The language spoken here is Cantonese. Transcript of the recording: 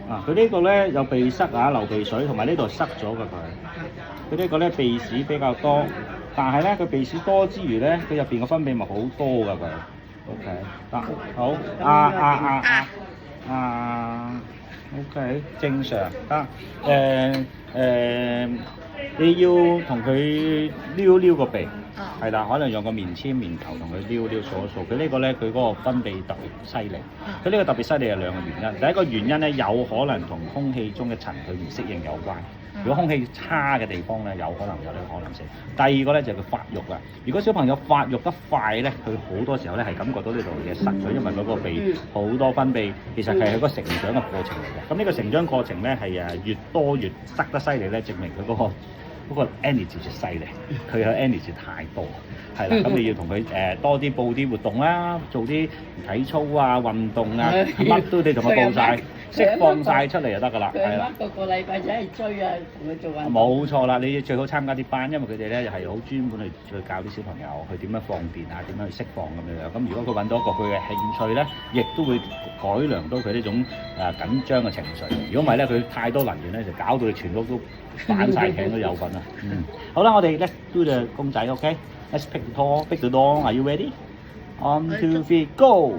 啊，佢呢個咧有鼻塞啊，流鼻水，同埋呢度塞咗㗎佢。佢呢個咧鼻屎比較多，但係咧佢鼻屎多之餘咧，佢入邊嘅分泌物好多㗎佢。OK， 得好OK， 正常得你要同佢撩撩個鼻，係啦，可能用個棉籤、棉球同佢撩撩掃一掃。佢呢個咧，佢嗰個分泌特別犀利。佢呢個特別犀利有兩個原因。第一個原因咧，有可能同空氣中嘅塵佢唔適應有關。如果空氣差嘅地方咧，有可能有呢個可能性。第二個咧就係佢發育啦。如果小朋友發育得快咧，佢好多時候咧係感覺到呢度嘅塞咗，因為佢個鼻好多分泌，其實係佢個成長嘅過程嚟嘅。咁呢個成長過程咧係越多越塞得犀利咧，證明佢嗰個 energy 就犀利，佢有 energy 太多，係啦，咁你要同佢多啲報啲活動啦，做啲體操啊、運動啊，乜都你同佢報晒，釋放晒出嚟就得㗎啦，係啦。個禮拜仔係追啊，同佢做運動。冇錯啦，你最好參加啲班，因為佢哋咧係好專門去教啲小朋友去點樣放電啊，點樣去釋放咁樣。咁如果佢揾到一個佢嘅興趣咧，亦都會改良到佢呢種緊張嘅情緒。如果唔係咧，佢太多能源咧，就搞到你全屋都反晒頸都有份啦。好啦，我哋 let's do the 公仔 ，OK？Let's pick the door. Are you ready? 1, 2, 3, go!